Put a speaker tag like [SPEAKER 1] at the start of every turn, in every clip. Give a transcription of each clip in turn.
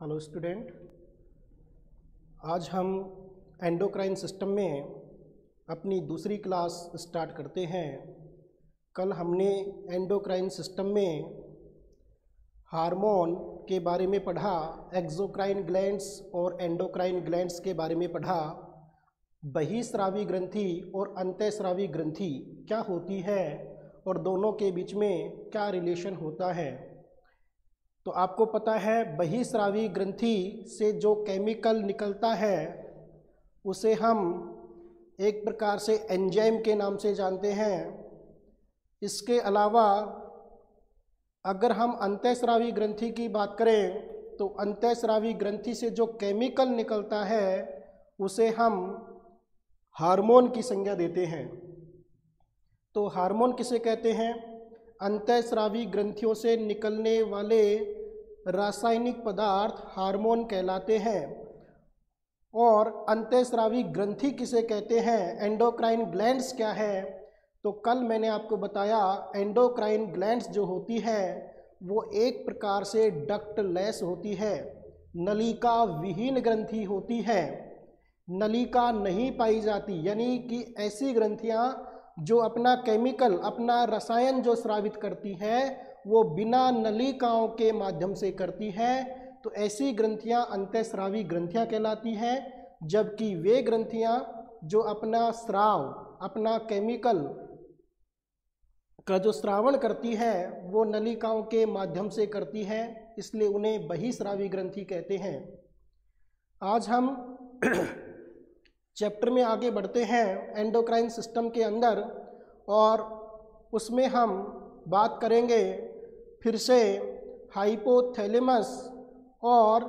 [SPEAKER 1] Hello student, आज हम endocrine system में अपनी दूसरी क्लास स्टार्ट करते हैं। कल हमने एंडोक्राइन सिस्टम में हार्मोन के बारे में पढ़ा, एक्सोक्राइन ग्लैंड्स और एंडोक्राइन ग्लैंड्स के बारे में पढ़ा। बहिस्रावी ग्रंथि और अंतःस्रावी ग्रंथि क्या होती है और दोनों के बीच में क्या रिलेशन होता है। तो आपको पता है बहिस्रावी ग्रंथि से जो केमिकल निकलता है उसे हम एक प्रकार से एंजाइम के नाम से जानते हैं। इसके अलावा अगर हम अंतःस्रावी ग्रंथि की बात करें तो अंतःस्रावी ग्रंथि से जो केमिकल निकलता है उसे हम हार्मोन की संज्ञा देते हैं। तो हार्मोन किसे कहते हैं? अंतःस्रावी ग्रंथियों से निकलने वाले रासायनिक पदार्थ हार्मोन कहलाते हैं। और अंतःस्रावी ग्रंथि किसे कहते हैं? एंडोक्राइन ग्लैंड्स क्या है? तो कल मैंने आपको बताया एंडोक्राइन ग्लैंड्स जो होती है वो एक प्रकार से डक्टलेस होती है, नलिका विहीन ग्रंथि होती है। नलिका नहीं पाई जाती, यानी कि ऐसी ग्रंथियां जो अपना केमिकल, अपना रसायन जो स्रावित करती है वो बिना नलिकाओं के माध्यम से करती है। तो ऐसी ग्रंथियां अंतःस्रावी ग्रंथियां कहलाती हैं। जबकि वे ग्रंथियां जो अपना स्राव, अपना केमिकल का जो स्रावण करती है वो नलिकाओं के माध्यम से करती है, इसलिए उन्हें बहिस्रावी ग्रंथि कहते हैं। आज हम चैप्टर में आगे बढ़ते हैं एंडोक्राइन सिस्टम के अंदर, और उसमें हम बात करेंगे फिर से हाइपोथैलेमस और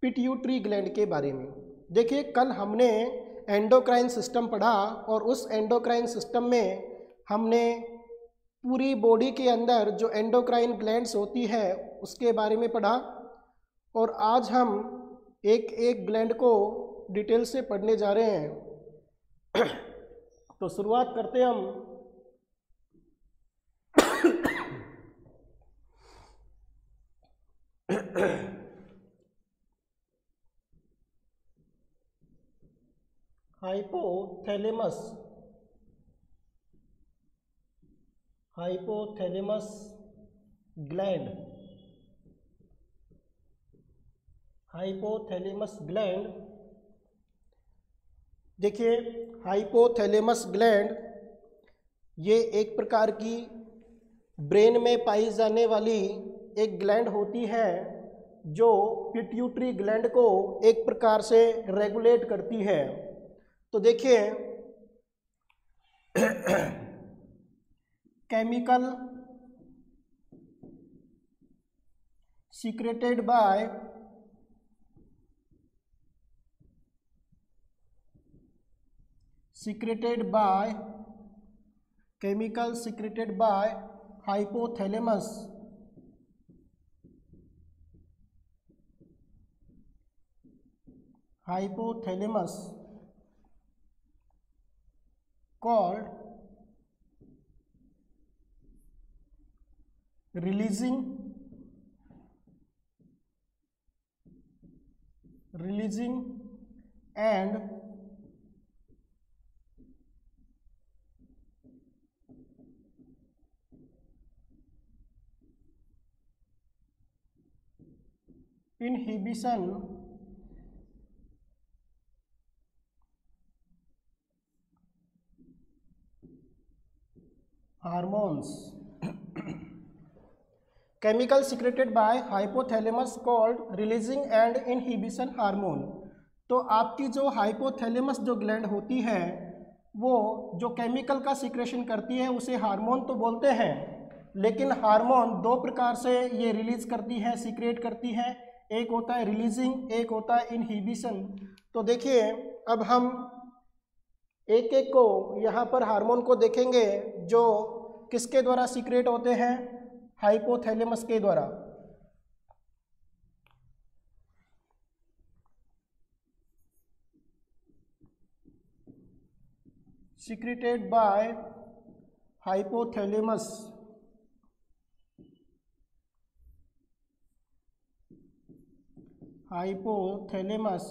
[SPEAKER 1] पिट्यूटरी ग्लैंड के बारे में। देखिए, कल हमने एंडोक्राइन सिस्टम पढ़ा और उस एंडोक्राइन सिस्टम में हमने पूरी बॉडी के अंदर जो एंडोक्राइन ग्लैंड्स होती है उसके बारे में पढ़ा। और आज हम एक एक ग्लैंड को डिटेल से पढ़ने जा रहे हैं। तो शुरुआत करते हम hypothalamus. Hypothalamus gland. Hypothalamus gland, देखिए हाइपोथैलेमस ग्लैंड ये एक प्रकार की ब्रेन में पाई जाने वाली एक ग्लैंड होती है जो पिट्यूटरी ग्लैंड को एक प्रकार से रेगुलेट करती है। तो देखिए chemical secreted by chemical secreted by hypothalamus called releasing and inhibition hormones। chemical secreted by hypothalamus called releasing and inhibition hormone। तो आपकी जो हाइपोथैलेमस जो ग्लैंड होती है वो जो केमिकल का सिक्रेशन करती है उसे हार्मोन तो बोलते हैं, लेकिन हार्मोन दो प्रकार से ये रिलीज करती है, सीक्रेट करती है। एक होता है रिलीजिंग, एक होता है इनहिबिशन। तो देखिए अब हम एक एक को यहाँ पर हार्मोन को देखेंगे जो किसके द्वारा सीक्रेट होते हैं? हाइपोथैलेमस के द्वारा। Secreted by hypothalamus. hypothalamus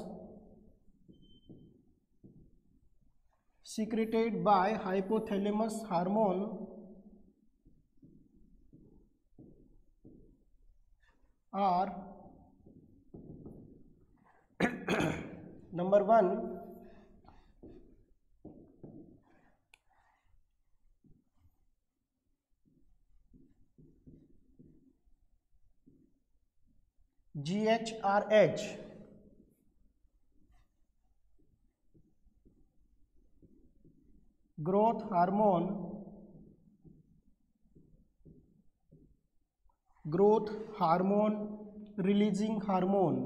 [SPEAKER 1] secreted by hypothalamus hormone are number 1 GHRH, growth hormone, releasing hormone.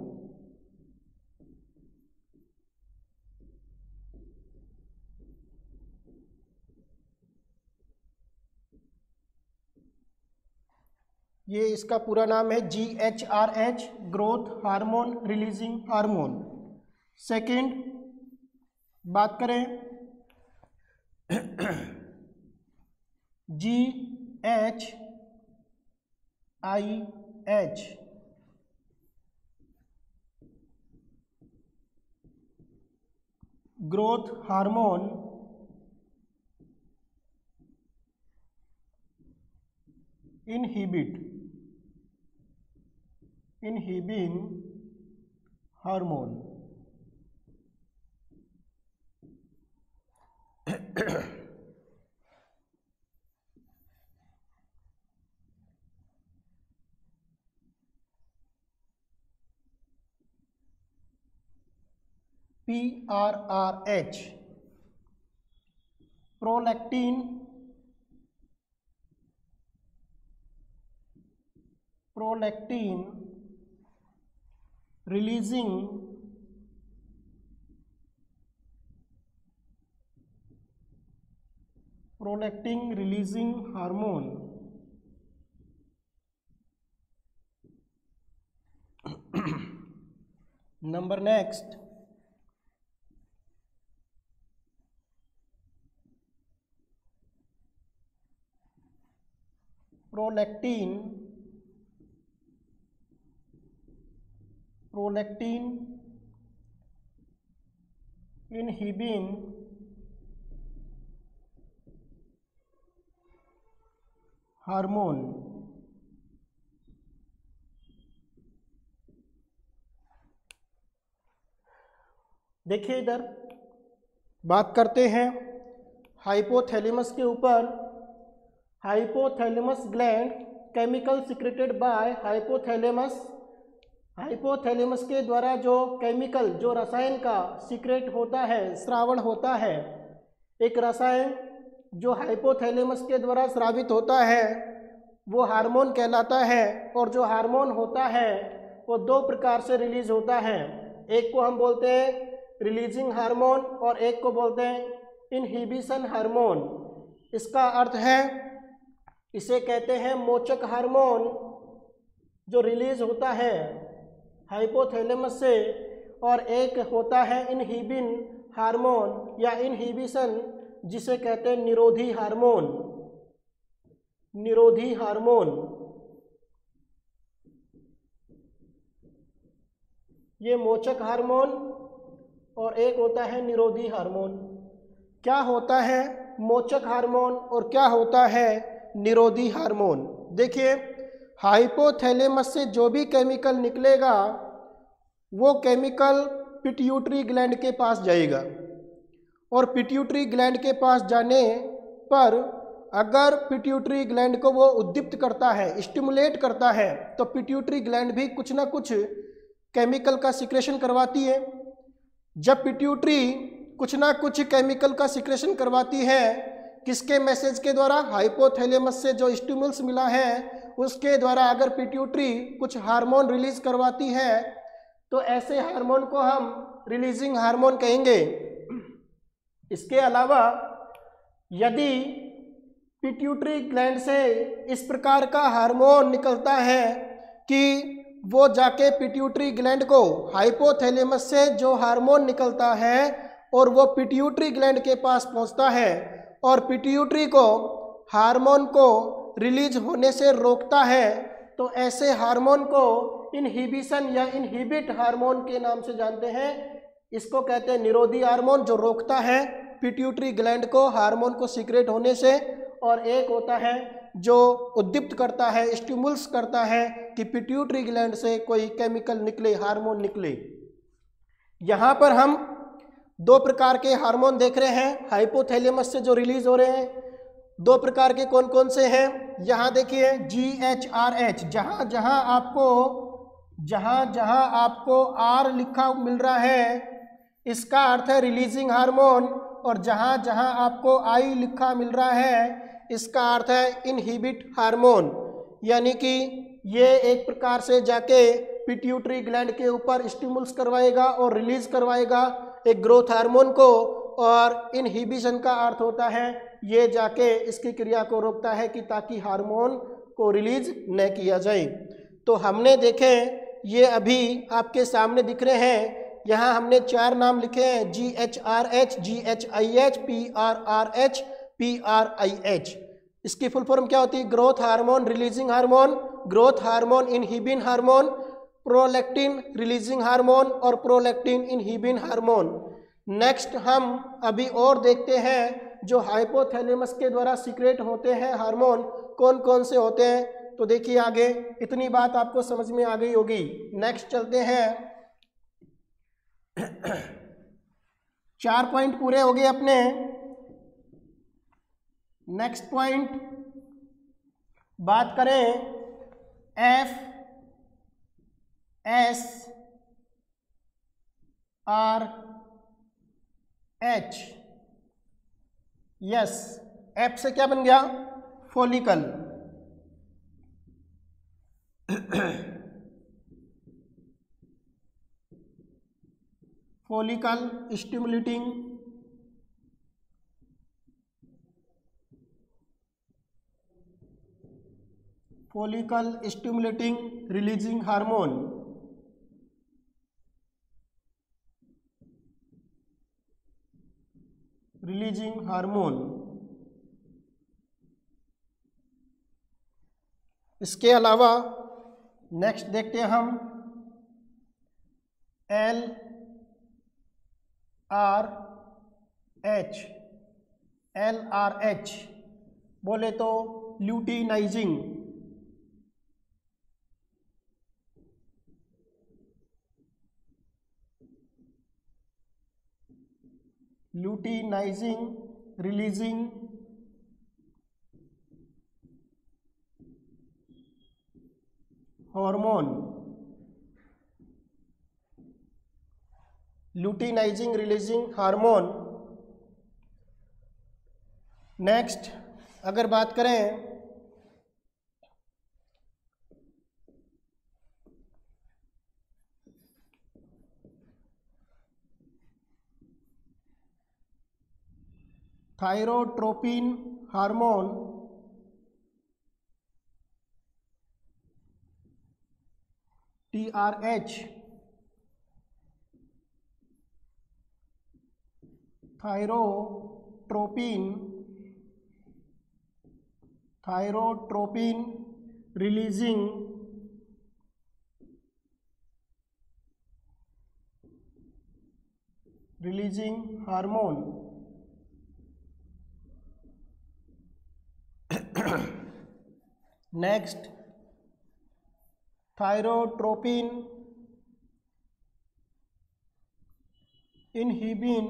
[SPEAKER 1] ये इसका पूरा नाम है GHRH, growth hormone releasing hormone. Second बात करें GHIH, growth hormone inhibin hormone. PRRH, prolactin releasing hormone. Number next prolactin inhibin hormone. देखिए इधर बात करते हैं हाइपोथैलेमस के ऊपर। Hypothalamus gland chemical secreted by hypothalamus के द्वारा जो केमिकल, जो रसायन का सीक्रेट होता है, स्रावण होता है, एक रसायन जो हाइपोथैलेमस के द्वारा स्रावित होता है वो हार्मोन कहलाता है। और जो हार्मोन होता है वो दो प्रकार से रिलीज होता है। एक को हम बोलते हैं रिलीजिंग हार्मोन और एक को बोलते हैं इनहिबिशन हार्मोन। इसका अर्थ है, इसे कहते हैं मोचक हार्मोन जो रिलीज होता है हाइपोथैलेमस से, और एक होता है इनहिबिन हार्मोन या इनहिबिशन जिसे कहते हैं निरोधी हार्मोन। ये मोचक हार्मोन और एक होता है निरोधी हार्मोन। क्या होता है मोचक हार्मोन और क्या होता है निरोधी हार्मोन? देखिए हाइपोथैलेमस से जो भी केमिकल निकलेगा वो केमिकल पिट्यूटरी ग्लैंड के पास जाएगा, और पिट्यूटरी ग्लैंड के पास जाने पर अगर पिट्यूटरी ग्लैंड को वो उद्दीप्त करता है, स्टिमुलेट करता है, तो पिट्यूटरी ग्लैंड भी कुछ ना कुछ केमिकल का सिक्रेशन करवाती है। जब पिट्यूटरी कुछ ना कुछ केमिकल का सिक्रेशन करवाती है, किसके मैसेज के द्वारा? हाइपोथैलेमस से जो स्टिमुल्स मिला है उसके द्वारा अगर पिट्यूटरी कुछ हार्मोन रिलीज करवाती है तो ऐसे हार्मोन को हम रिलीजिंग हार्मोन कहेंगे। इसके अलावा यदि पिट्यूटरी ग्लैंड से इस प्रकार का हार्मोन निकलता है कि वो जाके पिट्यूटरी ग्लैंड को, हाइपोथैलेमस से जो हार्मोन निकलता है और वो पिट्यूटरी ग्लैंड के पास पहुंचता है और पिट्यूटरी को हार्मोन को रिलीज होने से रोकता है, तो ऐसे हार्मोन को इनहिबिशन या इनहिबिट हार्मोन के नाम से जानते हैं। इसको कहते हैं निरोधी हार्मोन, जो रोकता है पिट्यूटरी ग्लैंड को हार्मोन को सीक्रेट होने से, और एक होता है जो उद्दीप्त करता है, स्टिमुल्स करता है कि पिट्यूटरी ग्लैंड से कोई केमिकल निकले, हार्मोन निकले। यहाँ पर हम दो प्रकार के हार्मोन देख रहे हैं हाइपोथैलेमस से जो रिलीज हो रहे हैं। दो प्रकार के कौन कौन से हैं, यहाँ देखिए GHRH, जहाँ जहाँ आपको R लिखा मिल रहा है इसका अर्थ है रिलीजिंग हार्मोन, और जहाँ जहाँ आपको I लिखा मिल रहा है इसका अर्थ है इनहिबिट हार्मोन। यानी कि ये एक प्रकार से जाके पिट्यूटरी ग्लैंड के ऊपर स्टिमुल्स करवाएगा और रिलीज करवाएगा एक ग्रोथ हार्मोन को, और इनहिबिशन का अर्थ होता है ये जाके इसकी क्रिया को रोकता है कि ताकि हार्मोन को रिलीज न किया जाए। तो हमने देखे ये अभी आपके सामने दिख रहे हैं, यहाँ हमने 4 नाम लिखे हैं GHRH, GHIH, PRRH, PRIH। इसकी फुल फॉर्म क्या होती है, growth hormone releasing hormone, growth hormone inhibin hormone, prolactin releasing hormone और प्रोलैक्टिन इनहिबिन हार्मोन। नेक्स्ट हम अभी और देखते हैं जो हाइपोथैलेमस के द्वारा सीक्रेट होते हैं हार्मोन कौन कौन से होते हैं। तो देखिए आगे, इतनी बात आपको समझ में आ गई होगी। नेक्स्ट चलते हैं 4 पॉइंट पूरे हो गए अपने। नेक्स्ट पॉइंट बात करें FSRH। यस, एफ से क्या बन गया, follicle. Follicle stimulating releasing hormone. इसके अलावा नेक्स्ट देखते हैं हम LRH बोले तो luteinising. Releasing hormone. Luteinising releasing hormone. Next अगर बात करें thyrotropin hormone, TRH, thyrotropin releasing hormone. Next thyrotropin inhibin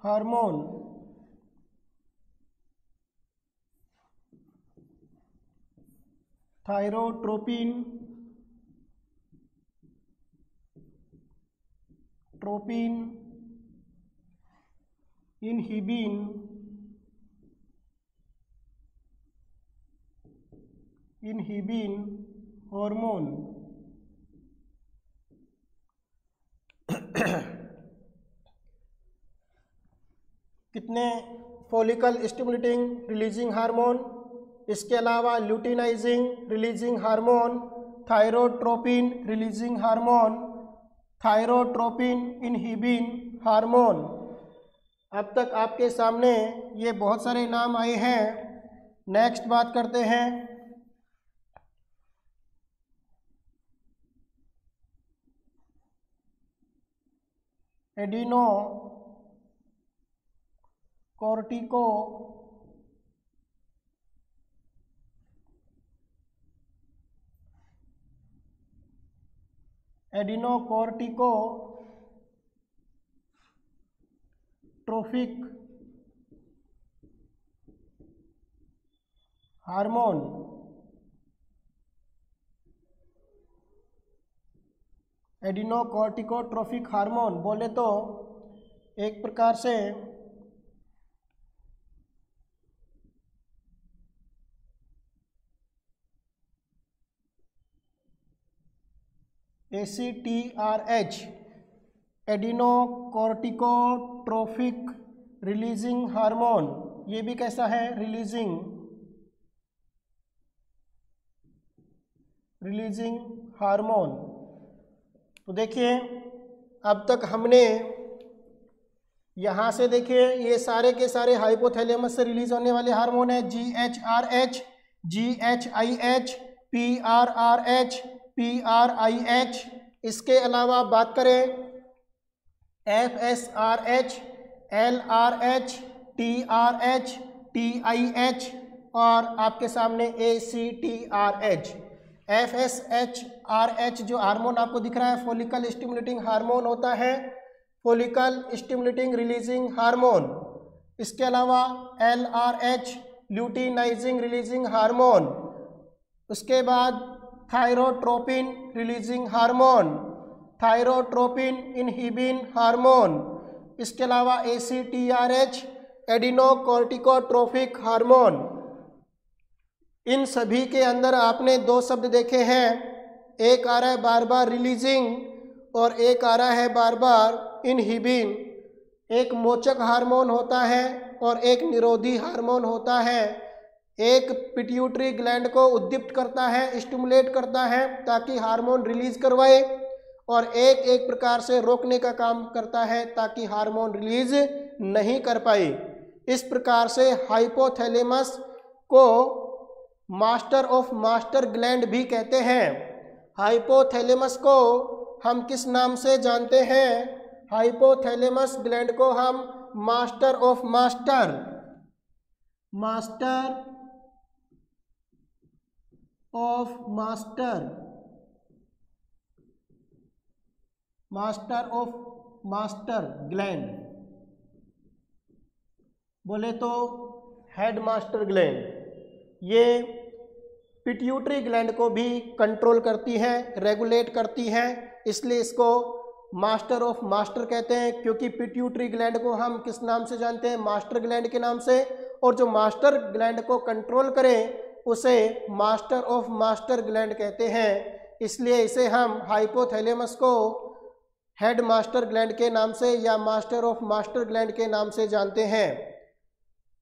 [SPEAKER 1] hormone. Thyrotropin inhibin hormone. कितने, फॉलिकल स्टिमुलेटिंग रिलीजिंग हार्मोन, इसके अलावा luteinising releasing hormone, thyrotropin releasing hormone, thyrotropin inhibin hormone. अब तक आपके सामने ये बहुत सारे नाम आए हैं। नेक्स्ट बात करते हैं adrenocorticotrophic hormone adrenocorticotrophic hormone बोले तो एक प्रकार से ACTRH एडिनोकॉर्टिकोट्रोफिक रिलीजिंग हार्मोन, ये भी कैसा है, रिलीजिंग हार्मोन। तो देखिए अब तक हमने यहाँ से देखिए ये सारे के सारे हाइपोथैलेमस से रिलीज होने वाले हार्मोन है, GHRH, GHIH, PRRH, PRIH। इसके अलावा बात करें FSRH, LRH, TRH, TIH और आपके सामने ACTRH। FSHRH जो हार्मोन आपको दिख रहा है फॉलिकल स्टिमुलेटिंग हार्मोन होता है, फॉलिकल स्टिमुलेटिंग रिलीजिंग हार्मोन। इसके अलावा LRH ल्यूटिनाइजिंग रिलीजिंग हार्मोन। उसके बाद thyrotropin releasing hormone, thyrotropin inhibin hormone. इसके अलावा ACTRH एडिनोकॉर्टिकोट्रोफिक हार्मोन। इन सभी के अंदर आपने दो शब्द देखे हैं, एक आ रहा है बार बार रिलीजिंग और एक आ रहा है बार बार इनहिबिन। एक मोचक हार्मोन होता है और एक निरोधी हार्मोन होता है। एक पिट्यूटरी ग्लैंड को उद्दीप्त करता है, स्टिमुलेट करता है ताकि हार्मोन रिलीज करवाए, और एक एक प्रकार से रोकने का काम करता है ताकि हार्मोन रिलीज नहीं कर पाए। इस प्रकार से हाइपोथैलेमस को मास्टर ऑफ मास्टर ग्लैंड भी कहते हैं। हाइपोथैलेमस को हम किस नाम से जानते हैं? हाइपोथैलेमस ग्लैंड को हम मास्टर ऑफ मास्टर ग्लैंड बोले तो हेड मास्टर ग्लैंड। ये पिट्यूटरी ग्लैंड को भी कंट्रोल करती है, रेगुलेट करती है, इसलिए इसको मास्टर ऑफ मास्टर कहते हैं। क्योंकि पिट्यूटरी ग्लैंड को हम किस नाम से जानते हैं? मास्टर ग्लैंड के नाम से। और जो मास्टर ग्लैंड को कंट्रोल करे उसे मास्टर ऑफ मास्टर ग्लैंड कहते हैं। इसलिए इसे हम हाइपोथैलेमस को हेड मास्टर ग्लैंड के नाम से या मास्टर ऑफ मास्टर ग्लैंड के नाम से जानते हैं।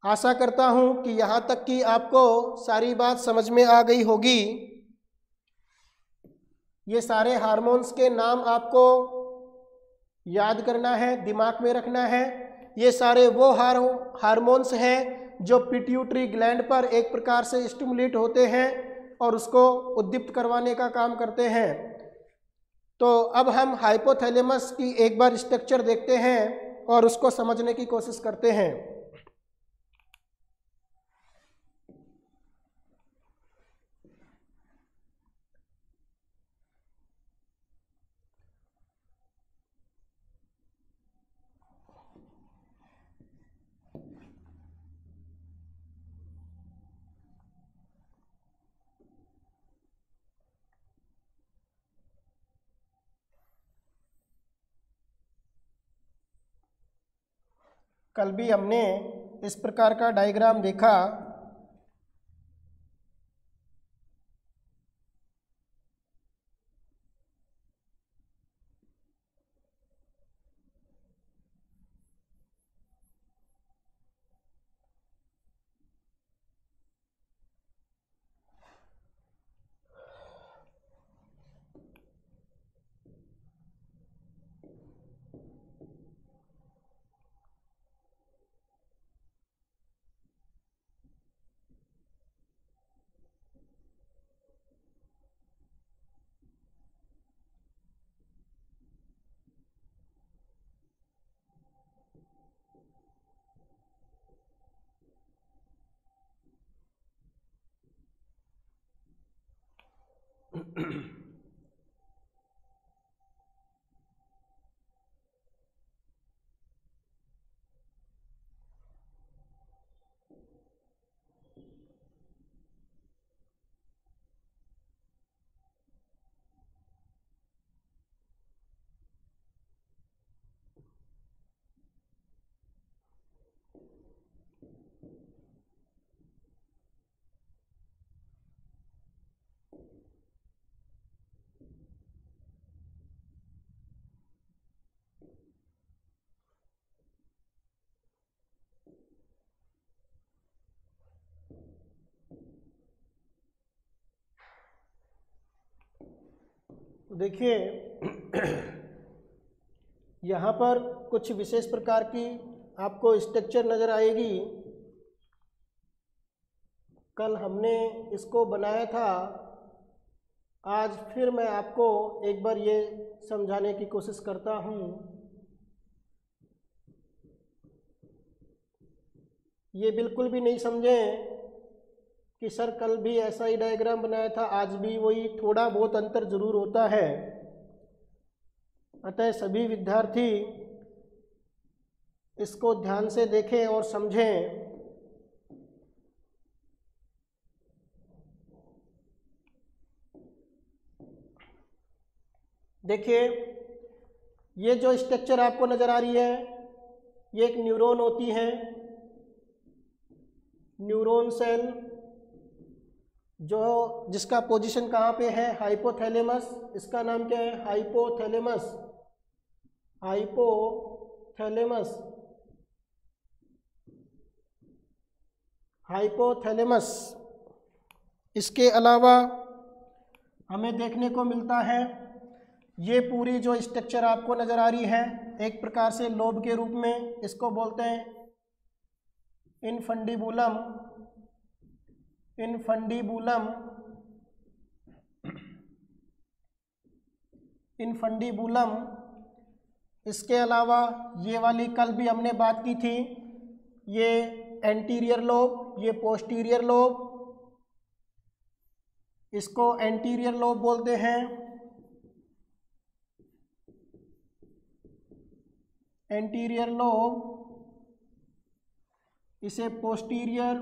[SPEAKER 1] आशा करता हूं कि यहाँ तक की आपको सारी बात समझ में आ गई होगी। ये सारे हार्मोन्स के नाम आपको याद करना है, दिमाग में रखना है। ये सारे वो हार्मोन्स हैं जो पिट्यूटरी ग्लैंड पर एक प्रकार से स्टिमुलेट होते हैं और उसको उद्दीप्त करवाने का काम करते हैं। तो अब हम हाइपोथैलेमस की एक बार स्ट्रक्चर देखते हैं और उसको समझने की कोशिश करते हैं। कल भी हमने इस प्रकार का डायग्राम देखा। देखिए यहाँ पर कुछ विशेष प्रकार की आपको स्ट्रक्चर नज़र आएगी। कल हमने इसको बनाया था, आज फिर मैं आपको एक बार ये समझाने की कोशिश करता हूँ। ये बिल्कुल भी नहीं समझें कि सर कल भी ऐसा ही डायग्राम बनाया था, आज भी वही, थोड़ा बहुत अंतर जरूर होता है। अतः सभी विद्यार्थी इसको ध्यान से देखें और समझें। देखिए ये जो स्ट्रक्चर आपको नज़र आ रही है, ये एक न्यूरॉन होती है, न्यूरॉन सेल, जो जिसका पोजीशन कहाँ पे है, हाइपोथैलेमस। इसका नाम क्या है, हाइपोथैलेमस। Hypothalamus, hypothalamus. इसके अलावा हमें देखने को मिलता है ये पूरी जो स्ट्रक्चर आपको नज़र आ रही है एक प्रकार से लोब के रूप में, इसको बोलते हैं इनफंडिबुलम। Infundibulum, infundibulum. इसके अलावा ये वाली कल भी हमने बात की थी, ये एंटीरियर लोब, ये पोस्टीरियर लोब, इसको एंटीरियर लोब बोलते हैं। एंटीरियर लोब, इसे पोस्टीरियर,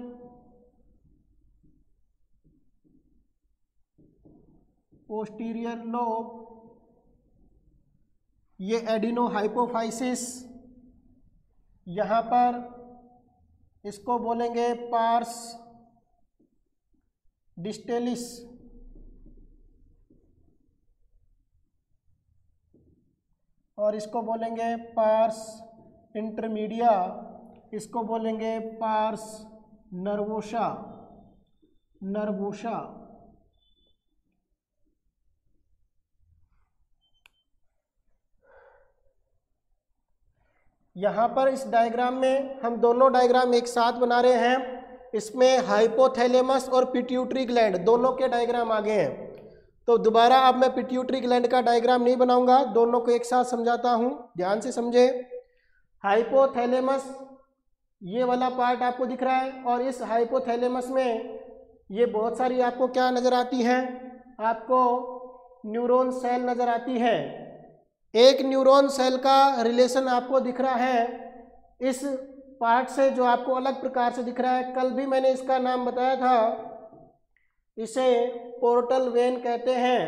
[SPEAKER 1] पोस्टीरियर लोब। ये एडिनो हाइपोफाइसिस, यहाँ पर इसको बोलेंगे पार्स डिस्टेलिस। और इसको बोलेंगे पार्स इंटरमीडिया, इसको बोलेंगे पार्स नर्वोसा। नर्वोसा। यहाँ पर इस डायग्राम में हम दोनों डायग्राम एक साथ बना रहे हैं। इसमें हाइपोथैलेमस और पिट्यूटरी ग्लैंड दोनों के डायग्राम आगे हैं। तो दोबारा अब मैं पिट्यूटरी ग्लैंड का डायग्राम नहीं बनाऊंगा, दोनों को एक साथ समझाता हूँ, ध्यान से समझे। हाइपोथैलेमस, ये वाला पार्ट आपको दिख रहा है, और इस हाइपोथैलेमस में ये बहुत सारी आपको क्या नज़र आती है, आपको न्यूरॉन सेल नज़र आती है। एक न्यूरॉन सेल का रिलेशन आपको दिख रहा है इस पार्ट से, जो आपको अलग प्रकार से दिख रहा है। कल भी मैंने इसका नाम बताया था, इसे पोर्टल वेन कहते हैं।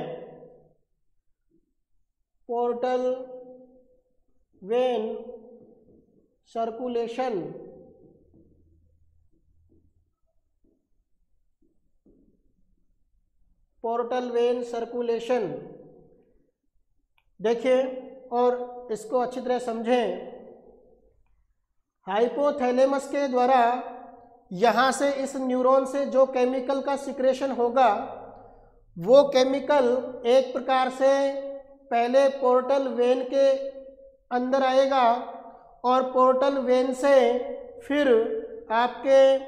[SPEAKER 1] Portal vein circulation. Portal vein circulation. देखिए और इसको अच्छी तरह समझें। हाइपोथैलेमस के द्वारा यहाँ से इस न्यूरॉन से जो केमिकल का सिक्रेशन होगा, वो केमिकल एक प्रकार से पहले पोर्टल वेन के अंदर आएगा, और पोर्टल वेन से फिर आपके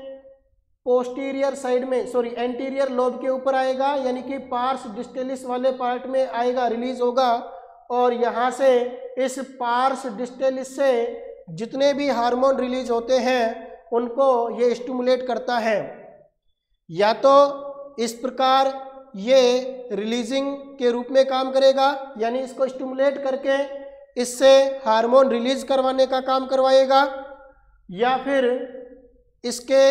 [SPEAKER 1] पोस्टीरियर साइड में, एंटीरियर लोब के ऊपर आएगा, यानी कि पार्स डिस्टेलिस वाले पार्ट में आएगा, रिलीज होगा। और यहाँ से इस पार्स डिस्टेलिस से जितने भी हार्मोन रिलीज होते हैं उनको ये स्टिमुलेट करता है। या तो इस प्रकार ये रिलीजिंग के रूप में काम करेगा, यानी इसको स्टिमुलेट करके इससे हार्मोन रिलीज करवाने का काम करवाएगा, या फिर इसके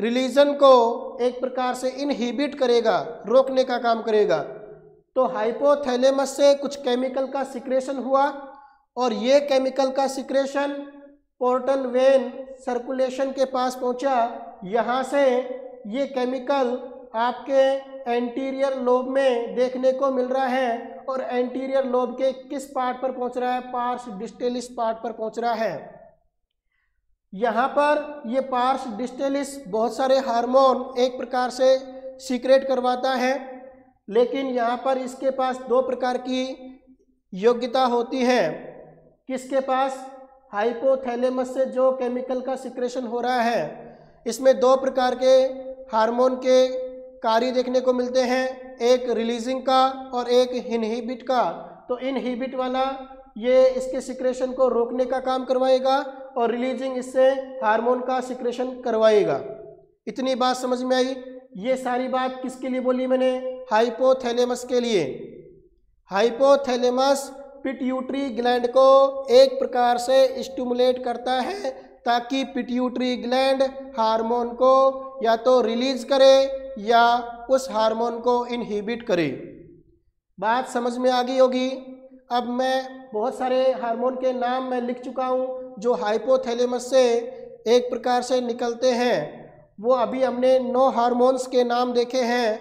[SPEAKER 1] रिलीजन को एक प्रकार से इनहिबिट करेगा, रोकने का काम करेगा। तो हाइपोथैलेमस से कुछ केमिकल का सिक्रेशन हुआ, और ये केमिकल का सिक्रेशन पोर्टल वेन सर्कुलेशन के पास पहुंचा। यहाँ से ये केमिकल आपके एंटीरियर लोब में देखने को मिल रहा है, और एंटीरियर लोब के किस पार्ट पर पहुंच रहा है, पार्स डिस्टेलिस पार्ट पर पहुंच रहा है। यहाँ पर ये पार्स डिस्टेलिस बहुत सारे हार्मोन एक प्रकार से सीक्रेट करवाता है। लेकिन यहाँ पर इसके पास दो प्रकार की योग्यता होती है। किसके पास? हाइपोथैलेमस से जो केमिकल का सिक्रेशन हो रहा है, इसमें दो प्रकार के हार्मोन के कार्य देखने को मिलते हैं, एक रिलीजिंग का और एक इनहिबिट का। तो इनहिबिट वाला ये इसके सिक्रेशन को रोकने का काम करवाएगा और रिलीजिंग इससे हार्मोन का सिक्रेशन करवाएगा। इतनी बात समझ में आई? ये सारी बात किसके लिए बोली मैंने? हाइपोथैलेमस के लिए। हाइपोथैलेमस पिट्यूटरी ग्लैंड को एक प्रकार से स्टिमुलेट करता है ताकि पिट्यूटरी ग्लैंड हार्मोन को या तो रिलीज करे या उस हार्मोन को इनहिबिट करे। बात समझ में आ गई होगी। अब मैं बहुत सारे हार्मोन के नाम मैं लिख चुका हूँ जो हाइपोथैलेमस से एक प्रकार से निकलते हैं। वो अभी हमने 9 हार्मोन्स के नाम देखे हैं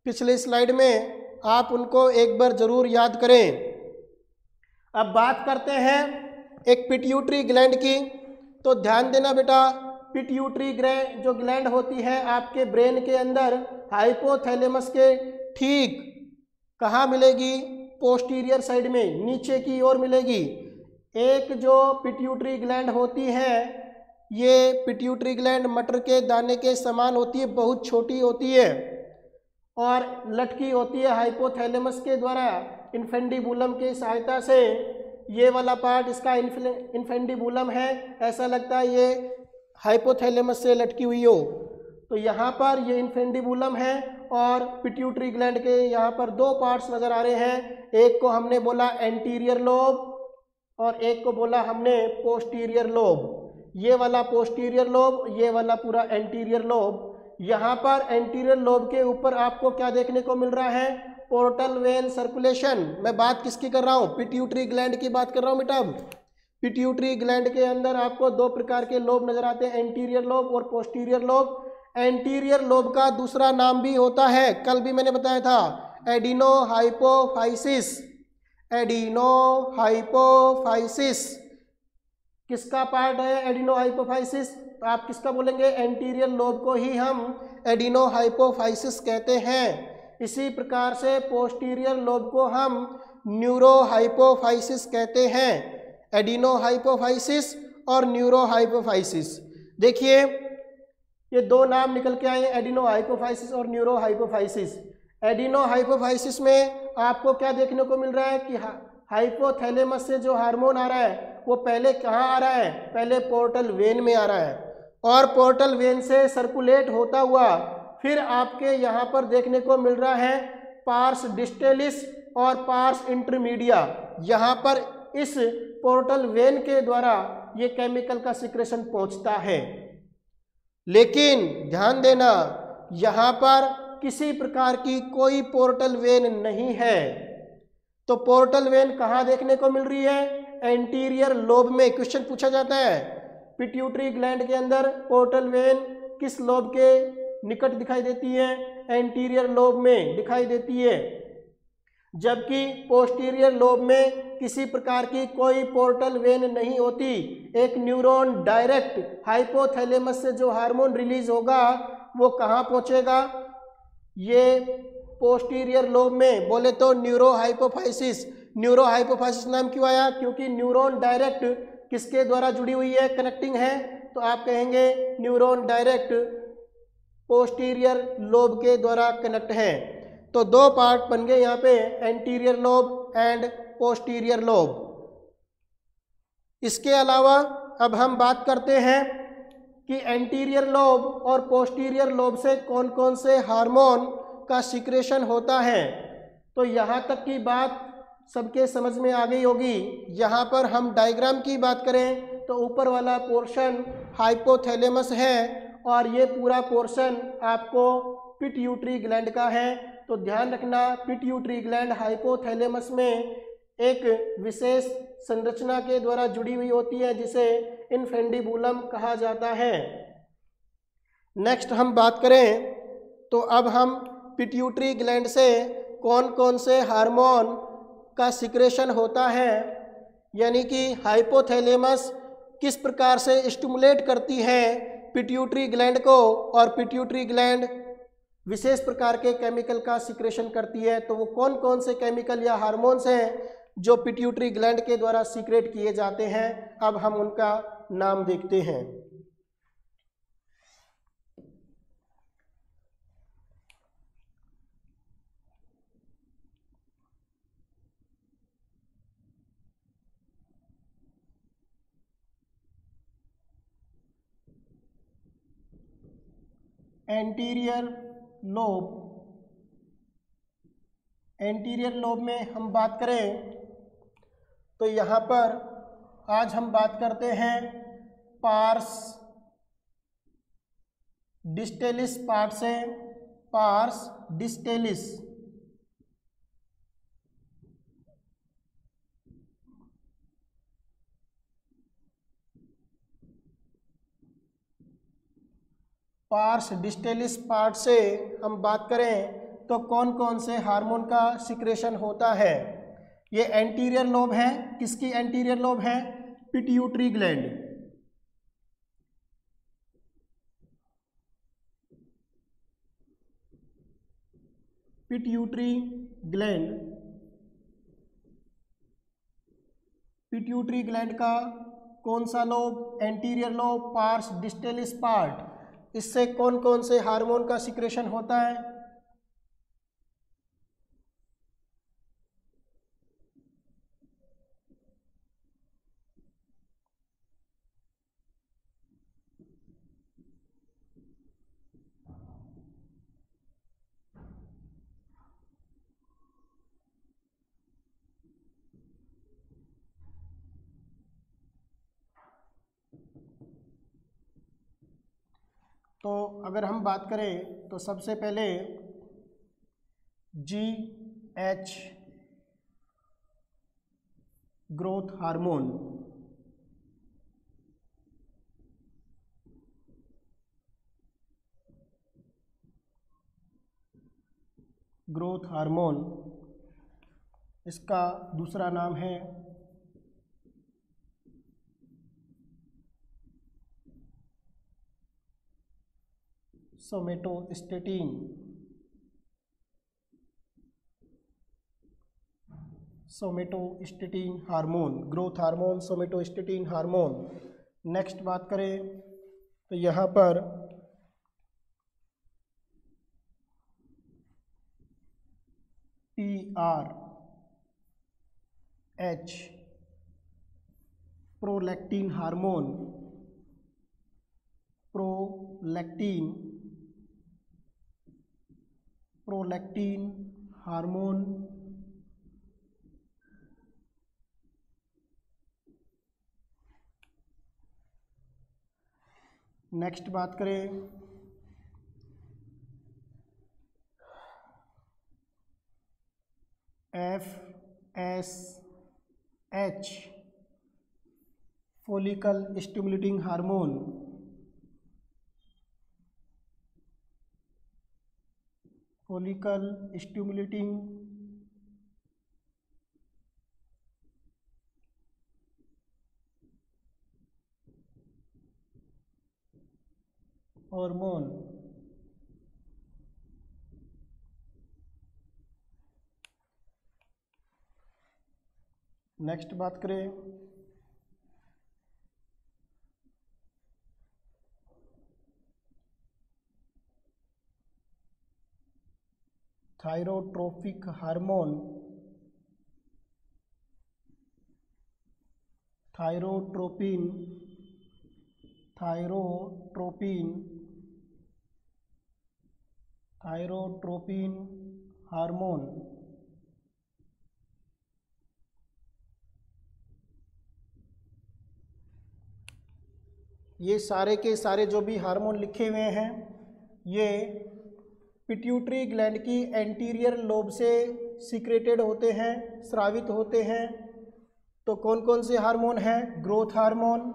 [SPEAKER 1] पिछले स्लाइड में, आप उनको एक बार ज़रूर याद करें। अब बात करते हैं एक पिट्यूटरी ग्लैंड की। तो ध्यान देना बेटा, पिट्यूटरी ग्लैंड जो ग्लैंड होती है आपके ब्रेन के अंदर हाइपोथैलेमस के ठीक कहाँ मिलेगी? पोस्टीरियर साइड में, नीचे की ओर मिलेगी। एक जो पिट्यूटरी ग्लैंड होती है, ये पिट्यूटरी ग्लैंड मटर के दाने के समान होती है, बहुत छोटी होती है और लटकी होती है हाइपोथैलेमस के द्वारा इन्फेंडिबुलम की सहायता से। ये वाला पार्ट इसका इन्फेंडिबुलम है, ऐसा लगता है ये हाइपोथैलेमस से लटकी हुई हो। तो यहाँ पर ये इन्फेंडिबुलम है और पिट्यूटरी ग्लैंड के यहाँ पर 2 पार्ट्स नज़र आ रहे हैं। एक को हमने बोला एंटीरियर लोब और एक को बोला हमने पोस्टीरियर लोब। ये वाला पोस्टीरियर लोब, ये वाला पूरा एंटीरियर लोब। यहाँ पर एंटीरियर लोब के ऊपर आपको क्या देखने को मिल रहा है? Portal vein circulation. मैं बात किसकी कर रहा हूँ? पिट्यूटरी ग्लैंड की बात कर रहा हूँ बेटा। पिट्यूटरी ग्लैंड के अंदर आपको 2 प्रकार के लोब नजर आते हैं, एंटीरियर लोब और पोस्टीरियर लोब। एंटीरियर लोब का दूसरा नाम भी होता है, कल भी मैंने बताया था, एडिनो हाइपोफाइसिस। एडिनो हाइपोफाइसिस किसका पार्ट है? Adeno hypophysis. आप किसका बोलेंगे? एंटीरियर लोब को ही हम एडिनो हाइपोफाइसिस कहते हैं। इसी प्रकार से पोस्टीरियर लोब को हम न्यूरो हाइपोफाइसिस कहते हैं। एडिनो हाइपोफाइसिस और न्यूरो हाइपोफाइसिस। देखिए ये 2 नाम निकल के आए, एडिनो हाइपोफाइसिस और न्यूरो हाइपोफाइसिस। एडिनो हाइपोफाइसिस में आपको क्या देखने को मिल रहा है कि हाइपोथैलेमस से जो हार्मोन आ रहा है वो पहले कहाँ आ रहा है? पहले पोर्टल वेन में आ रहा है और पोर्टल वेन से सर्कुलेट होता हुआ फिर आपके यहाँ पर देखने को मिल रहा है पार्स डिस्टेलिस और पार्स इंटरमीडिया। यहाँ पर इस पोर्टल वेन के द्वारा ये केमिकल का सिक्रेशन पहुँचता है। लेकिन ध्यान देना, यहाँ पर किसी प्रकार की कोई पोर्टल वेन नहीं है। तो पोर्टल वेन कहाँ देखने को मिल रही है? एंटीरियर लोब में। क्वेश्चन पूछा जाता है पिट्यूटरी ग्लैंड के अंदर पोर्टल वेन किस लोब के निकट दिखाई देती है? एंटीरियर लोब में दिखाई देती है। जबकि पोस्टीरियर लोब में किसी प्रकार की कोई पोर्टल वेन नहीं होती। एक न्यूरॉन डायरेक्ट हाइपोथैलेमस से जो हार्मोन रिलीज होगा वो कहाँ पहुँचेगा? ये पोस्टीरियर लोब में। बोले तो न्यूरो हाइपोफाइसिस। न्यूरो हाइपोफाइसिस नाम क्यों आया? क्योंकि न्यूरॉन डायरेक्ट किसके द्वारा जुड़ी हुई है? कनेक्टिंग है। तो आप कहेंगे न्यूरॉन डायरेक्ट पोस्टीरियर लोब के द्वारा कनेक्ट है। तो 2 पार्ट बन गए यहाँ पे, anterior lobe and posterior lobe. इसके अलावा अब हम बात करते हैं कि एंटीरियर लोब और पोस्टीरियर लोब से कौन कौन से हार्मोन का सिक्रेशन होता है। तो यहाँ तक की बात सबके समझ में आ गई होगी। यहाँ पर हम डायग्राम की बात करें तो ऊपर वाला पोर्शन हाइपोथैलेमस है और ये पूरा पोर्शन आपको पिट्यूटरी ग्लैंड का है। तो ध्यान रखना, पिट्यूटरी ग्लैंड हाइपोथैलेमस में एक विशेष संरचना के द्वारा जुड़ी हुई होती है जिसे इन्फेंडिबुलम कहा जाता है। नेक्स्ट हम बात करें तो अब हम पिट्यूटरी ग्लैंड से कौन कौन से हार्मोन का सिक्रेशन होता है, यानी कि हाइपोथैलेमस किस प्रकार से स्टिमुलेट करती है पिट्यूटरी ग्लैंड को और पिट्यूटरी ग्लैंड विशेष प्रकार के केमिकल का सिक्रेशन करती है। तो वो कौन कौन से केमिकल या हार्मोन्स हैं जो पिट्यूटरी ग्लैंड के द्वारा सीक्रेट किए जाते हैं, अब हम उनका नाम देखते हैं। एंटीरियर लोब, एंटीरियर लोब में हम बात करें तो यहाँ पर आज हम बात करते हैं पार्स डिस्टेलिस पार्ट से, pars distalis. Pars distalis part से हम बात करें तो कौन कौन से हार्मोन का सिक्रेशन होता है। ये एंटीरियर लोब है, किसकी एंटीरियर लोब है, pituitary gland. Pituitary gland, pituitary gland का कौन सा lobe, anterior lobe, pars distalis part. इससे कौन कौन से हार्मोन का सिक्रेशन होता है। तो अगर हम बात करें तो सबसे पहले GH growth hormone, growth hormone, इसका दूसरा नाम है somatostatin. Somatostatin hormone, growth hormone, somatostatin hormone. Next बात करें तो यहाँ पर PRH prolactin hormone, prolactin, prolactin hormone. Next बात करें FSH follicle stimulating hormone, follicle stimulating hormone. Next बात करें thyrotropic hormone, thyrotropin, thyrotropin, thyrotropin hormone. ये सारे के सारे जो भी हार्मोन लिखे हुए हैं ये पिट्यूटरी ग्लैंड की एंटीरियर लोब से सीक्रेटेड होते हैं, स्रावित होते हैं। तो कौन कौन से हार्मोन हैं, ग्रोथ हार्मोन,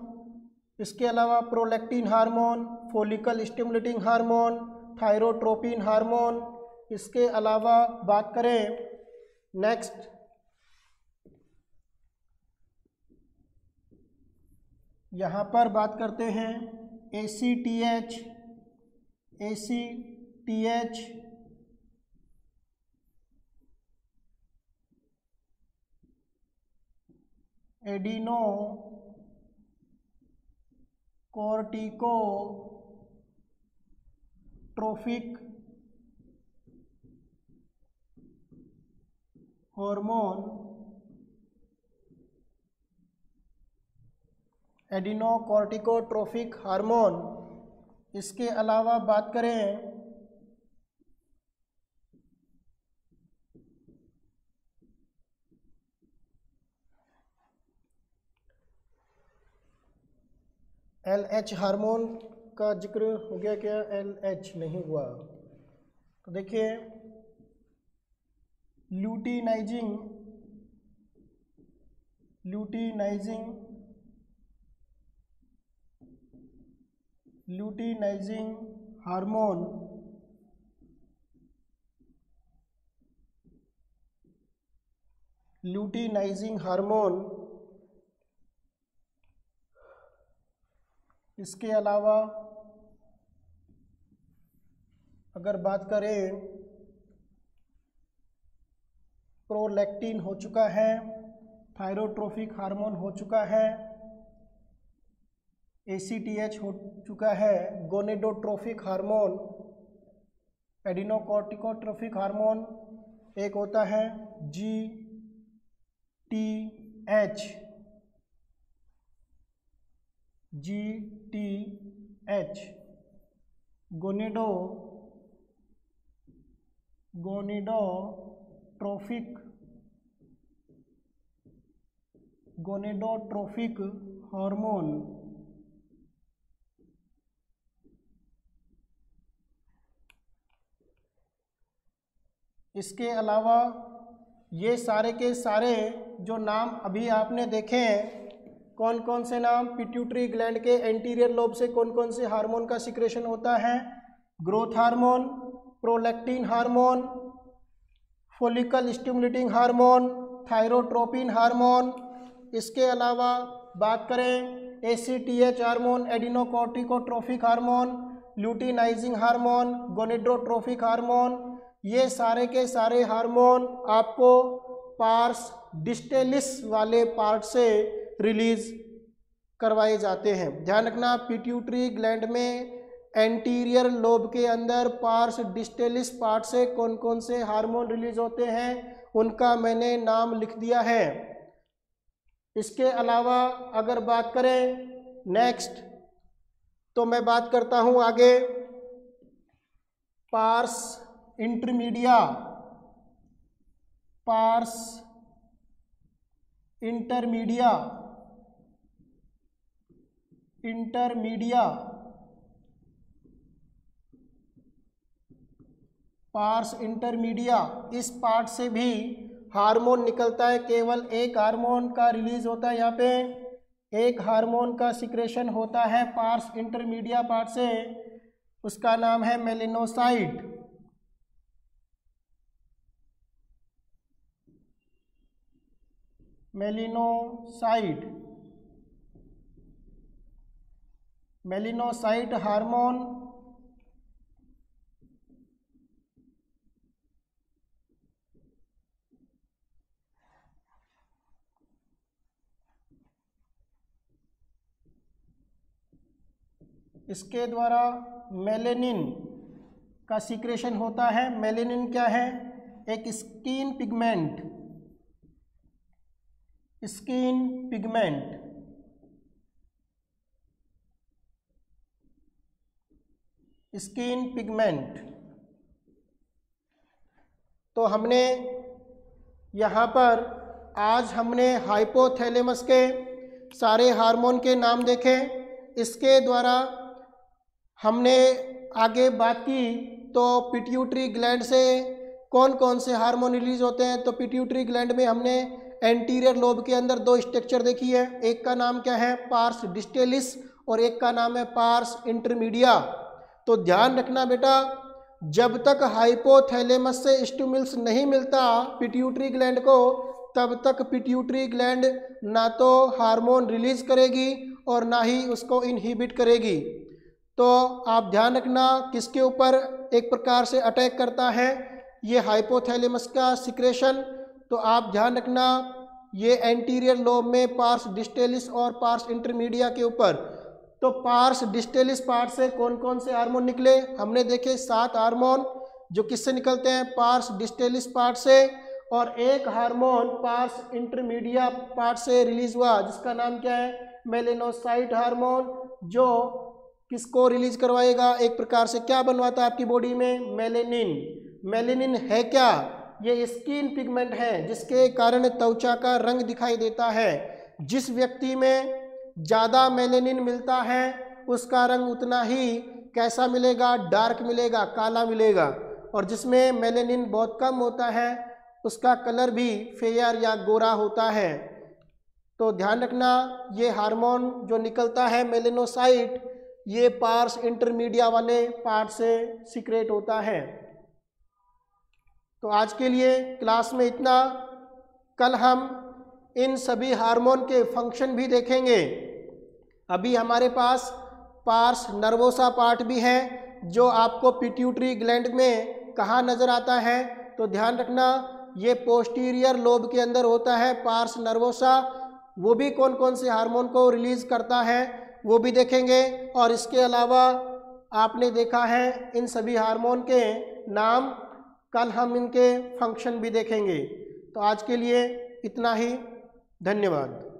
[SPEAKER 1] इसके अलावा prolactin hormone, follicle stimulating hormone, thyrotropin hormone. इसके अलावा बात करें नेक्स्ट यहाँ पर बात करते हैं ACTH, adeno कोर्टिकोट्रोफिक hormone, adrenocorticotrophic hormone. इसके अलावा बात करें LH हार्मोन का जिक्र हो गया क्या? LH नहीं हुआ। तो देखिए ल्यूटिनाइजिंग हार्मोन, इसके अलावा अगर बात करें प्रोलैक्टिन हो चुका है, थायरोट्रोफिक हार्मोन हो चुका है, ACTH हो चुका है, गोनेडोट्रोफिक हार्मोन, एडिनोकोर्टिकोट्रोफिक हार्मोन एक होता है GTH, गोनेडोट्रोफिक हार्मोन। इसके अलावा ये सारे के सारे जो नाम अभी आपने देखे हैं, कौन कौन से नाम? पिट्यूटरी ग्लैंड के एंटीरियर लोब से कौन कौन से हार्मोन का सिक्रेशन होता है? Growth hormone, prolactin hormone, follicle stimulating hormone, thyrotropin hormone. इसके अलावा बात करें ACTH hormone, adrenocorticotrophic hormone, luteinizing hormone, gonadotrophic hormone. ये सारे के सारे हार्मोन आपको पार्स डिस्टेलिस वाले पार्ट से रिलीज करवाए जाते हैं। ध्यान रखना, पिट्यूटरी ग्लैंड में एंटीरियर लोब के अंदर पार्स डिस्टेलिस पार्ट से कौन कौन से हार्मोन रिलीज होते हैं उनका मैंने नाम लिख दिया है। इसके अलावा अगर बात करें नेक्स्ट, तो मैं बात करता हूं आगे पार्स इंटरमीडिया, पार्स इंटरमीडिया। इस पार्ट से भी हार्मोन निकलता है, केवल एक हार्मोन का रिलीज होता है। यहाँ पे एक हार्मोन का सिक्रेशन होता है पार्स इंटरमीडिया पार्ट से, उसका नाम है मेलिनोसाइट। मेलिनोसाइट हार्मोन इसके द्वारा मेलेनिन का सिक्रेशन होता है। मेलेनिन क्या है? एक स्किन पिगमेंट, तो हमने यहाँ पर आज हमने हाइपोथैलेमस के सारे हार्मोन के नाम देखे। इसके द्वारा हमने आगे बात की तो पिट्यूटरी ग्लैंड से कौन कौन से हार्मोन रिलीज होते हैं। तो पिट्यूटरी ग्लैंड में हमने एंटीरियर लोब के अंदर दो स्ट्रक्चर देखी है, एक का नाम क्या है? पार्स डिस्टेलिस, और एक का नाम है पार्स इंटरमीडिया। तो ध्यान रखना बेटा, जब तक हाइपोथैलेमस से स्टिमुलस नहीं मिलता पिट्यूटरी ग्लैंड को, तब तक पिट्यूटरी ग्लैंड ना तो हार्मोन रिलीज करेगी और ना ही उसको इनहिबिट करेगी। तो आप ध्यान रखना किसके ऊपर एक प्रकार से अटैक करता है, ये हाइपोथैलेमस का सिक्रेशन। तो आप ध्यान रखना ये एंटीरियर लोब में पार्स डिस्टेलिस और पार्स इंटरमीडिया के ऊपर। तो पार्स डिस्टेलिस पार्ट से कौन कौन से हार्मोन निकले, हमने देखे 7 हार्मोन जो किससे निकलते हैं, पार्स डिस्टेलिस पार्ट से, और एक हार्मोन पार्स इंटरमीडिया पार्ट से रिलीज हुआ जिसका नाम क्या है, मेलेनोसाइट हार्मोन, जो किसको रिलीज करवाएगा, एक प्रकार से क्या बनवाता है आपकी बॉडी में, मेलेनिन। मेलेनिन है क्या, ये स्किन पिगमेंट है जिसके कारण त्वचा का रंग दिखाई देता है। जिस व्यक्ति में ज़्यादा मेलेनिन मिलता है उसका रंग उतना ही कैसा मिलेगा, डार्क मिलेगा, काला मिलेगा, और जिसमें मेलेनिन बहुत कम होता है उसका कलर भी फेयर या गोरा होता है। तो ध्यान रखना ये हार्मोन जो निकलता है मेलेनोसाइट, ये पार्स इंटरमीडिया वाले पार्ट से सीक्रेट होता है। तो आज के लिए क्लास में इतना। कल हम इन सभी हार्मोन के फंक्शन भी देखेंगे। अभी हमारे पास पार्स नर्वोसा पार्ट भी है जो आपको पिट्यूटरी ग्लैंड में कहाँ नज़र आता है, तो ध्यान रखना ये पोस्टीरियर लोब के अंदर होता है पार्स नर्वोसा। वो भी कौन कौन से हार्मोन को रिलीज करता है वो भी देखेंगे। और इसके अलावा आपने देखा है इन सभी हार्मोन के नाम, कल हम इनके फंक्शन भी देखेंगे। तो आज के लिए इतना ही, धन्यवाद।